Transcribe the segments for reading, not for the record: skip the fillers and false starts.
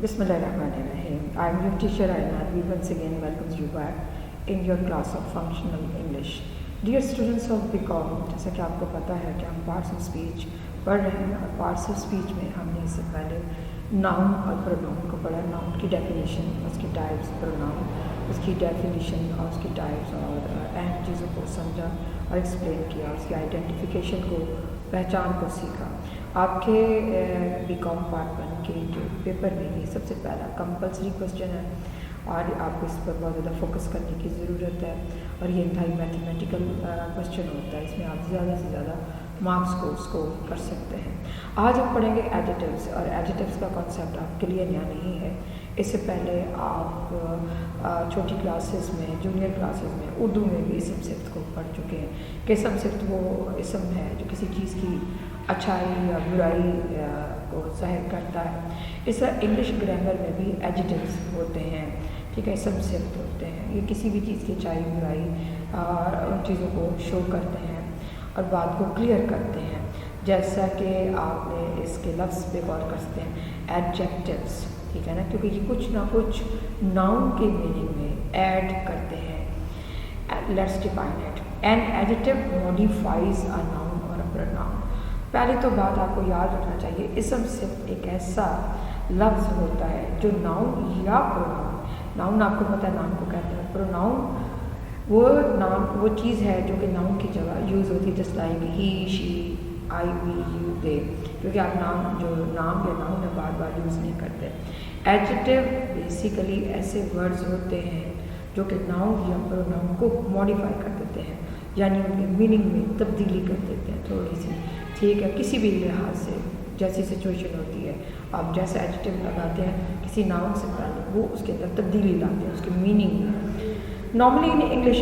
Bismillahirrahmanirrahim. I am your teacher Aynad. We once again welcomes you back in your class of functional English. Dear students of BCom, जैसा कि आपको पता है कि हम parts of speech पढ़ रहे हैं और पार्ट्स ऑफ स्पीच में हमने इससे पहले नाउन और प्रोनाउन को पढ़ा। नाउन की डेफिनेशन, उसकी टाइप्स, प्रोनाउन उसकी डेफिनेशन और उसकी टाइप्स और अहम चीज़ों को समझा और एक्सप्लेन किया, उसकी आइडेंटिफिकेशन को, पहचान को सीखा। आपके बीकॉम पार्ट 1 के जो पेपर में ये सबसे पहला कंपलसरी क्वेश्चन है और आपको इस पर बहुत ज़्यादा फोकस करने की ज़रूरत है और ये इंतहाई मैथमेटिकल क्वेश्चन होता है। इसमें आप ज़्यादा से ज़्यादा मार्क्स को स्कोर कर सकते हैं। आज हम पढ़ेंगे एडजेक्टिव्स और एडजेक्टिव्स का कॉन्सेप्ट आपके लिए नया नहीं है। इससे पहले आप छोटी क्लासेस में, जूनियर क्लासेस में उर्दू में भी इसम सिफ्त को पढ़ चुके हैं कि इसम सिफ्त वो इसम है जो किसी चीज़ की अच्छाई या बुराई को ज़ाहिर करता है। इस तरह इंग्लिश ग्रामर में भी एडजेक्टिव्स होते हैं, ठीक है, इसम सिफ्त होते हैं। ये किसी भी चीज़ की अच्छाई बुराई उन चीज़ों को शो करते हैं और बात को क्लियर करते हैं। जैसा कि आपने इसके लफ्ज़ पे गौर कर सकते हैं, एडजेक्टिव्स, ठीक है ना, क्योंकि ये कुछ ना कुछ नाउन के मीनिंग में ऐड करते हैं। Let's define it. An adjective modifies a noun और अ प्रोनाउन। पहली तो बात आपको याद रखना चाहिए, इसम सिर्फ एक ऐसा लफ्ज़ होता है जो नाउन या प्रोनाउन, नाउन आपको पता है नाउन को कहते हैं, प्रोनाउन वो नाउन वो चीज़ है जो कि नाउन की जगह यूज़ होती है, just like he, she, I, we, you, they, क्योंकि आप नाम या नाउन है बार बार यूज़ नहीं करते। एडजेक्टिव बेसिकली ऐसे वर्ड्स होते हैं जो कि नाउन या प्रोनाउन को मॉडिफाई कर देते हैं, यानी उनके मीनिंग में तब्दीली कर देते हैं थोड़ी सी, ठीक है, किसी भी लिहाज से। जैसी सिचुएशन होती है, आप जैसा एडजेक्टिव लगाते हैं किसी नाउन से पहले, वो उसके अंदर तब्दीली लाते हैं उसके मीनिंग में। Normally in English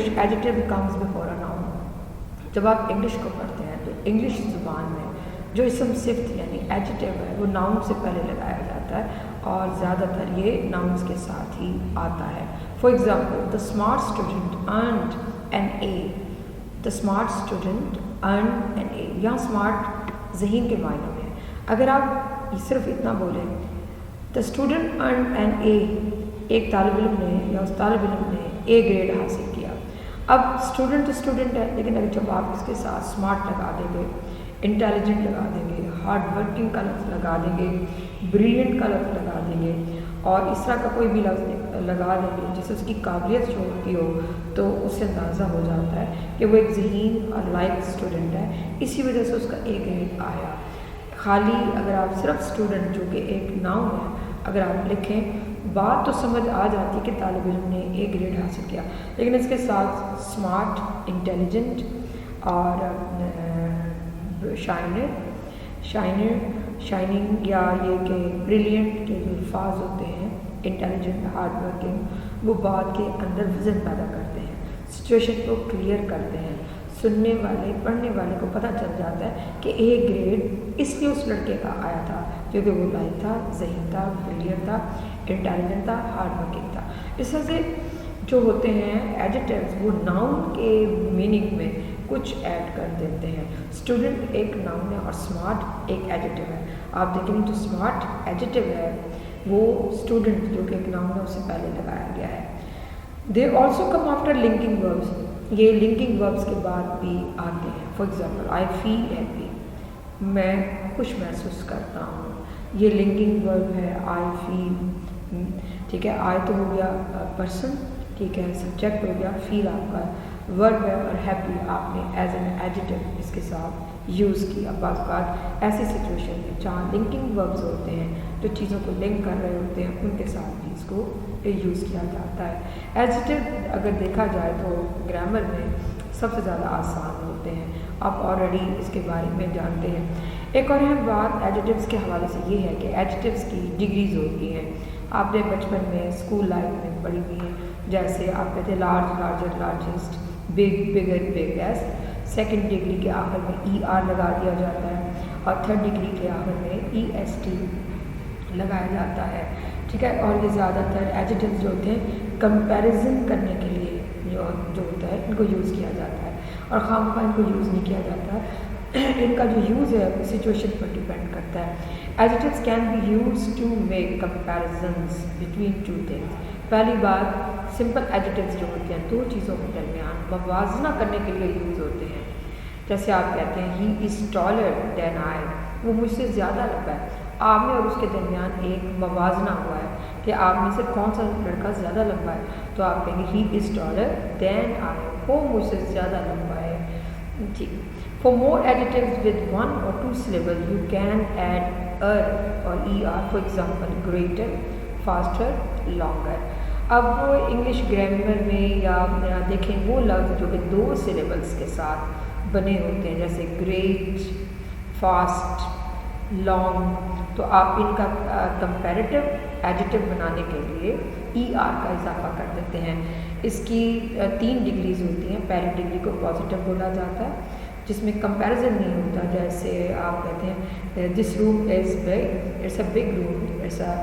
adjective comes before a noun. जब आप इंग्लिश को पढ़ते हैं तो इंग्लिश ज़ुबान में जो इसम सिफ्त यानी एडजेक्टिव है वो नाउन से पहले लगाया जाता है और ज़्यादातर ये नाउन्स के साथ ही आता है। For example, the smart student earned an A. The smart student earn an A, यहाँ स्मार्ट ज़हीन के मायने में। अगर आप सिर्फ इतना बोलें, the student earn an A, एक तालिब इल्म ने या उस तालिब इल्म ने ए ग्रेड हासिल किया। अब स्टूडेंट तो स्टूडेंट है, लेकिन अगर जब आप इसके साथ स्मार्ट लगा देंगे, इंटेलिजेंट लगा देंगे, हार्ड वर्किंग का लफ्ज़ लगा देंगे, ब्रिलियंट का लफ्ज़ लगा देंगे और इस तरह का कोई भी लफ्ज़ लगा देंगे जिससे उसकी काबिलियत जो होती हो, तो उससे अंदाज़ा हो जाता है कि वो एक ज़हीन और लाइक स्टूडेंट है, इसी वजह से उसका ए ग्रेड आया। खाली अगर आप सिर्फ स्टूडेंट, जो कि एक नाउन है, अगर आप लिखें, बात तो समझ आ जाती है कि तालिब इल्म ने ए ग्रेड हासिल किया, लेकिन इसके साथ स्मार्ट, इंटेलिजेंट और शाइनिंग या ये कि ब्रिलियंट के जो अल्फाज होते हैं, इंटेलिजेंट, हार्ड वर्किंग, वो बात के अंदर वज़न पैदा करते हैं, सिचुएशन को क्लियर करते हैं। सुनने वाले, पढ़ने वाले को पता चल जाता है कि ए ग्रेड इसलिए उस लड़के का आया था क्योंकि वो लाइक था, ज़हीन था, ब्रिलियंट था, इंटेलिजेंट था, हार्ड वर्किंग था। इस तरह से जो होते हैं एडजेक्टिव्स, वो नाउन के मीनिंग में कुछ ऐड कर देते हैं। स्टूडेंट एक नाउन है और स्मार्ट एक एडजेक्टिव है। आप देखेंगे जो स्मार्ट एडजेक्टिव है वो स्टूडेंट, जो कि एक नाउन है, उससे पहले लगाया गया है। They also come after linking verbs. ये लिंकिंग वर्ब्स के बाद भी आते हैं। For example, I feel happy, मैं खुश महसूस करता हूँ, ये लिंकिंग वर्ब है, आई फील, ठीक है। आई तो हो गया पर्सन, ठीक है, सब्जेक्ट हो गया, फील आपका वर्ब है और हैप्पी आपने एज एन एडजेक्टिव इसके साथ यूज़ किया। बात ऐसी सिचुएशन में जहाँ लिंकिंग वर्ब्स होते हैं, जो चीज़ों को लिंक कर रहे होते हैं, उनके साथ भी इसको यूज़ किया जाता है। एडजेक्टिव अगर देखा जाए तो ग्रामर में सबसे ज़्यादा आसान होते हैं, आप ऑलरेडी इसके बारे में जानते हैं। एक और अहम बात एडजेक्टिव्स के हवाले से ये है कि एडजेक्टिव्स की डिग्रीज होती हैं। आपने बचपन में स्कूल लाइफ में पढ़ी हुई है, जैसे आप कहते हैं लार्ज, लार्जर, लार्जेस्ट, बिग, बिगर, बिगेस्ट। सेकंड डिग्री के आखिर में ई आर लगा दिया जाता है और थर्ड डिग्री के आखिर में ई एस टी लगाया जाता है, ठीक है। और ये ज़्यादातर एडजेक्टिव्स जो होते हैं कंपैरिजन करने के लिए जो होता है, इनको यूज़ किया जाता है और खामखा इनको यूज़ नहीं किया जाता ان کا جو یوز ہے سچویشن پر ڈپینڈ کرتا ہے. Adjectives can be used to make comparisons between two things. پہلی بات سمپل ایڈجیکٹوز جو ہوتے ہیں دو چیزوں کے درمیان موازنہ کرنے کے لیے یوز ہوتے ہیں. جیسے آپ کہتے ہیں ہی از ٹالر دین آئی, وہ مجھ سے زیادہ لمبا ہے. آپ میں اور اس کے درمیان ایک موازنہ ہوا ہے کہ آپ میں سے کون سا لڑکا زیادہ لمبا ہے, تو آپ کہیں گے ہی از ٹالر دین آئی, وہ مجھ سے زیادہ لمبا ہے. ٹھیک. For more adjectives with one or two syllables, you can add or er. For example, greater, faster, longer. اب انگلش گرامر میں یا دیکھیں وہ لفظ جو کہ دو سلیبلس کے ساتھ بنے ہوتے ہیں جیسے گریٹ, فاسٹ, لانگ, تو آپ ان کا کمپیریٹیو ایڈجیکٹو بنانے کے لیے ای آر کا اضافہ کر دیتے ہیں. اس کی 3 ڈگریز ہوتی ہیں. پہلی ڈگری کو پازیٹیو بولا جاتا ہے جس میں کمپیریزن نہیں ہوتا. جیسے آپ کہتے ہیں this room is big, it's a big room, it's a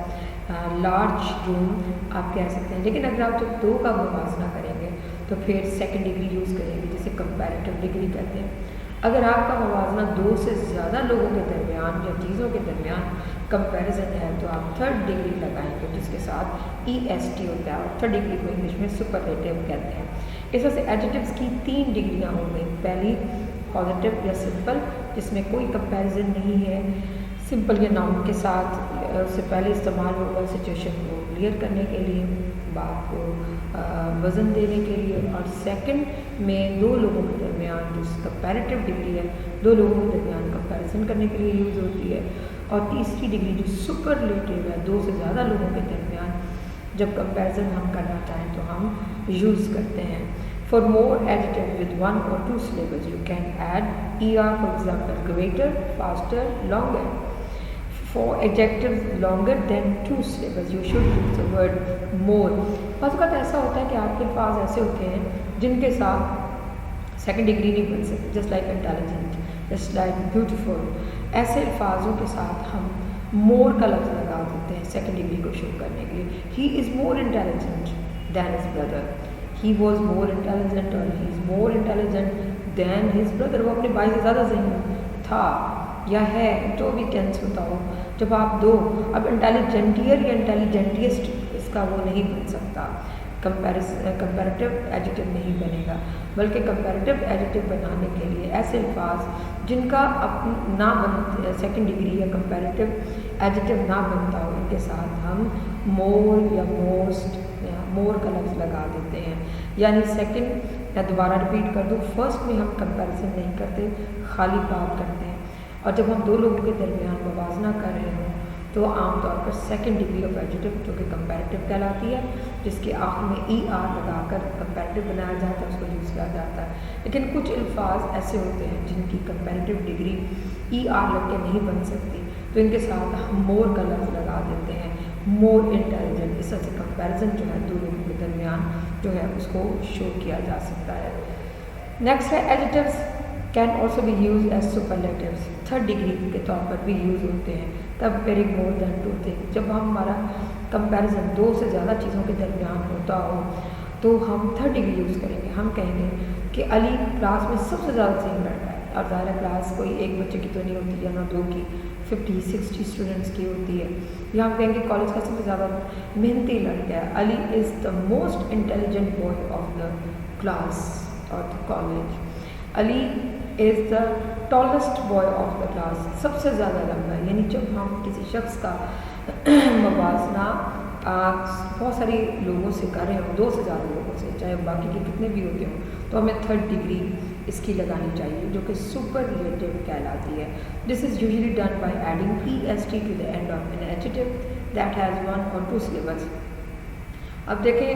large room آپ کہہ سکتے ہیں. لیکن اگر آپ جب 2 کا موازنہ کریں گے تو پھر سیکنڈ ڈگری یوز کریں گے جسے کمپیریٹیو ڈگری کہتے ہیں. اگر آپ کا موازنہ 2 سے زیادہ لوگوں کے درمیان یا چیزوں کے درمیان کمپیریزن ہے تو آپ تھرڈ ڈگری لگائیں گے جس کے ساتھ ای ایس ٹی ہوتا ہے, اور تھرڈ ڈگری کو انگلش میں سپرلیٹیو کہتے ہیں. اس وجہ سے ایڈجیکٹوز کی 3 ڈگریاں ہو گئیں. پہلی پازیٹیو یا سمپل جس میں کوئی کمپیریزن نہیں ہے, سمپل یا ناؤن کے ساتھ اس سے پہلے استعمال ہوگا سچویشن کو کلیئر کرنے کے لیے, بات کو وزن دینے کے لیے. اور سیکنڈ میں 2 لوگوں کے درمیان جو کمپیریٹیو ڈگری ہے 2 لوگوں کے درمیان کمپیریزن کرنے کے لیے یوز ہوتی ہے. اور تیسری ڈگری جو سپرلیٹیو ہے 2 سے زیادہ لوگوں کے درمیان جب کمپیریزن ہم کرنا چاہیں تو ہم یوز کرتے ہیں. For more adjectives with 1 or 2 syllables, you can add er. For example, greater, faster, longer. For adjectives longer than 2 syllables, you should use the word more. بعض اوقات ایسا ہوتا ہے کہ آپ کے الفاظ ایسے ہوتے ہیں جن کے ساتھ سیکنڈ ڈگری نہیں بن سکتی, just like intelligent, just like beautiful. ایسے الفاظوں کے ساتھ ہم مور کا لفظ لگا دیتے ہیں سیکنڈ ڈگری کو شو کرنے کے لیے. He is more intelligent than his brother. He was more intelligent or he is more intelligent than his brother. وہ اپنے بھائی سے زیادہ ذہین تھا یا ہے, جو بھی ٹینس ہوتا ہو. جب آپ اب انٹیلیجنٹیئر یا انٹیلیجنٹیسٹ اس کا وہ نہیں بن سکتا, کمپیریٹیو ایڈجیکٹو نہیں بنے گا. بلکہ کمپیریٹیو ایڈجیکٹو بنانے کے لیے ایسے الفاظ جن کا نہ سیکنڈ ڈگری یا کمپیریٹیو ایڈجیکٹو نہ بنتا ہو ان کے ساتھ ہم مور یا موسٹ مور کا لفظ لگا دیتے ہیں. یعنی سیکنڈ, یا دوبارہ ریپیٹ کر دوں, فرسٹ میں ہم کمپیریزن نہیں کرتے, خالی بات کرتے ہیں. اور جب ہم 2 لوگوں کے درمیان موازنہ کر رہے ہوں تو عام طور per second degree of adjective جو کہ کمپیریٹیو کہلاتی ہے, جس کے آخر میں ای آر لگا کر کمپیریٹیو بنایا جاتا ہے, اس کو یوز کیا جاتا ہے. لیکن کچھ الفاظ ایسے ہوتے ہیں جن کی کمپیریٹیو ڈگری ای آر لگ کے نہیں بن سکتی, تو ان کے ساتھ ہم مور کا لفظ لگا دیتے ہیں, مور انٹیلیجنٹ. اس طرح سے کمپیریزن جو ہے 2 لوگوں کے درمیان جو ہے اس کو شو کیا جا سکتا ہے. نیکسٹ ہے adjectives can also be used as superlatives. Third degree کے طور پر بھی یوز ہوتے ہیں. کمپیئرنگ مور دین 2 تھنگس, جب ہمارا کمپیریزن 2 سے زیادہ چیزوں کے درمیان ہوتا ہو تو ہم تھرڈ ڈگری یوز کریں گے. ہم کہیں گے کہ علی کلاس میں سب سے زیادہ ذہین لڑکا ہے, اور ظاہر کلاس کوئی ایک بچے کی تو نہیں ہوتی یا نہ 2 کی, 50-60 اسٹوڈنٹس کی ہوتی ہے. یا ہم کہیں گے کالج کا سب سے زیادہ محنتی لڑکا ہے, Ali is the most intelligent boy of the class اور the college. Ali is the tallest boy of the class, سب سے زیادہ لمبا ہے. یعنی جب ہم کسی شخص کا موازنہ بہت ساری لوگوں سے کر رہے ہوں, 2 سے زیادہ لوگوں سے, چاہے باقی کے کتنے بھی ہوتے ہوں, تو ہمیں تھرڈ ڈگری اس کی لگانی چاہیے جو کہ سپرلیٹیو کہلاتی ہے. This is usually done by adding E S T to the end of an adjective that has 1 or 2 syllables. اب دیکھیں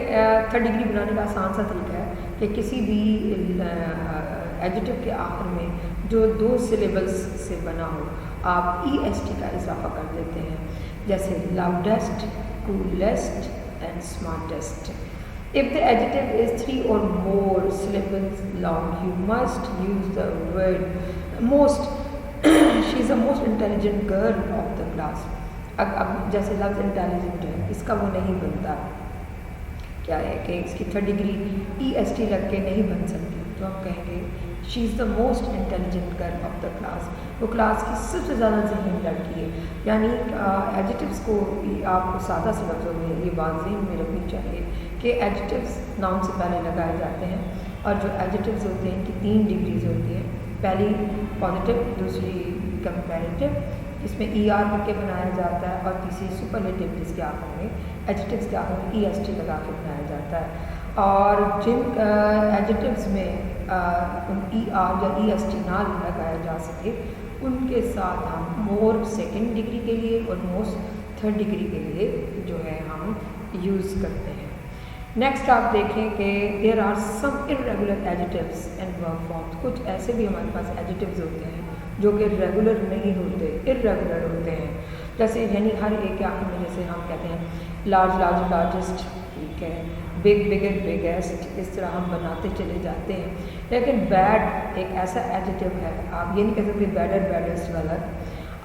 تھرڈ ڈگری بنانے کا آسان سا طریقہ ہے کہ کسی بھی ایڈجیکٹو کے آخر میں جو 2 syllables سے بنا ہو آپ ای ایس ٹی کا اضافہ کر دیتے ہیں, جیسے loudest, coolest and smartest. If the adjective is 3 or more syllables long, you must use the word most. She is the most intelligent girl of the class. اب جیسے لفظ انٹیلیجنٹ ہے, اس کا وہ نہیں بنتا. کیا ہے کہ اس کی تھرڈ ڈگری ای ایس ٹی لگ کے نہیں بن سکتی. तो हम कहेंगे she is the most intelligent girl of the class, वो क्लास की सबसे ज़्यादा ज़हीन लड़की है। यानी एडजेक्टिव्स को आपको सादा से लफ्ज़ों में ये बात ज़हन में रखनी चाहिए कि एडजेक्टिव्स नाउन से पहले लगाए जाते हैं, और जो एडजेक्टिव्स होते हैं कि 3 डिग्रीज होती हैं, पहली पॉजिटिव, दूसरी कंपैरेटिव जिसमें ER करके बनाया जाता है, और तीसरी सुपरलेटिव जिसके आखिर में एडजेक्टिव्स के आखिर में EST लगा के बनाया जाता है। और जिन एडजेक्टिव्स में ER या EST ना लगाया जा सके उनके साथ हम मोर सेकेंड डिग्री के लिए और मोस्ट थर्ड डिग्री के लिए जो है हम यूज़ करते हैं। नेक्स्ट आप देखें कि there are some irregular adjectives and verb forms, कुछ ऐसे भी हमारे पास एडजेक्टिव्स होते हैं जो कि रेगुलर नहीं होते, इर्रेगुलर होते हैं। जैसे यानी हर एक के आखिर में जैसे हम कहते हैं लार्ज लार्ज लार्जेस्ट, ठीक है, बिग बिगर बिगेस्ट, इस तरह हम बनाते चले जाते हैं। लेकिन बैड एक ऐसा एडजेक्टिव है, आप ये नहीं कह सकते बैडर बैडेस्ट वाला,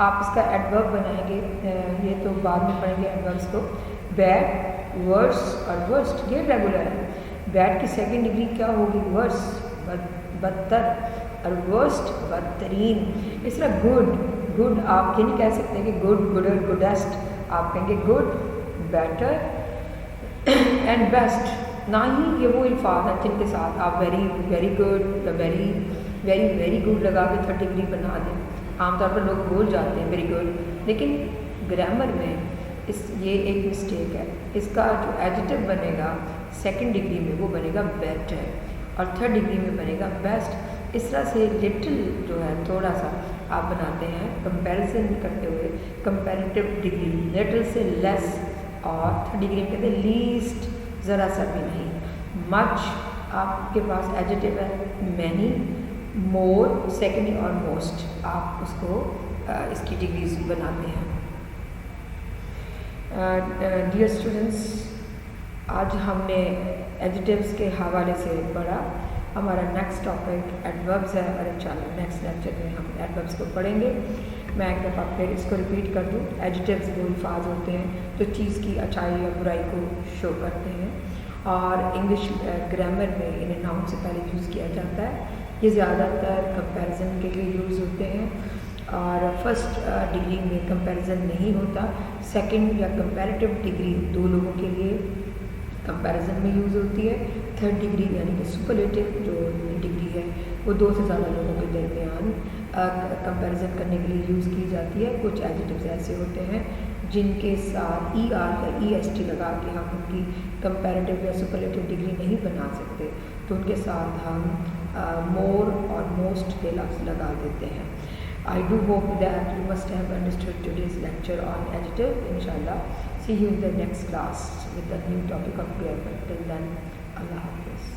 आप इसका एडवर्ब बनाएंगे, ये तो बाद में पढ़ेंगे एडवर्ब्स को। बैड, वर्स और वर्स्ट ये रेगुलर है। बैड की सेकंड डिग्री क्या होगी? वर्स, बदतर, और वर्स्ट बदतरीन। इस तरह गुड, गुड आप ये नहीं कह सकते कि गुड, गुडर, गुडेस्ट, आप कहेंगे गुड, बेटर एंड बेस्ट। ना ही ये वो अल्फाज हैं जिनके साथ आप वेरी वेरी गुड या वेरी वेरी वेरी गुड लगा के थर्ड डिग्री बना दें। आमतौर पर लोग बोल जाते हैं वेरी गुड, लेकिन ग्रामर में ये एक मिस्टेक है। इसका जो एडजेक्टिव बनेगा सेकंड डिग्री में वो बनेगा बेटर, और थर्ड डिग्री में बनेगा बेस्ट। इस तरह से लिटिल जो है थोड़ा सा आप बनाते हैं कंपैरिजन करते हुए कंपैरेटिव डिग्री, लिटिल से लेस, और थर्ड डिग्री में कहते हैं लीस्ट, ज़रा सा भी नहीं। मच आपके पास एडजेक्टिव है, मैनी, मोर, सेकेंड और मोस्ट, आप उसको इसकी डिग्रीज बनाते हैं। डियर स्टूडेंट्स, आज हमने एडजेक्टिव्स के हवाले से पढ़ा। हमारा नेक्स्ट टॉपिक एडवर्ब्स है, और इंशाल्लाह नेक्स्ट लेक्चर में हम एडवर्ब्स को पढ़ेंगे। मैं एक दफ़ा फिर इसको रिपीट कर दूँ। एडजेक्टिव्स वो अल्फाज होते हैं जो चीज़ की अच्छाई या बुराई को शो करते हैं, और इंग्लिश ग्रामर में इन्हें नाउन से पहले यूज़ किया जाता है। ये ज़्यादातर कंपैरिजन के लिए यूज़ होते हैं, और फर्स्ट डिग्री में कंपैरिजन नहीं होता। सेकंड या कंपैरेटिव डिग्री दो लोगों के लिए कंपैरिजन में यूज़ होती है। थर्ड डिग्री यानी कि सुपरलेटिव जो डिग्री है वो 2 से ज़्यादा लोगों के दरमियान कंपैरिजन करने के लिए यूज़ की जाती है। कुछ एडजेक्टिव्स ऐसे होते हैं जिनके साथ ER या EST लगा के हम उनकी कंपैरेटिव या सुपरलेटिव डिग्री नहीं बना सकते, तो उनके साथ हम मोर और मोस्ट के लफ्ज़ लगा देते हैं। I do hope that you must have understood today's lecture on adjective. Inshallah, see you in the next class with the new topic of grammar. Till then, Allah Hafiz.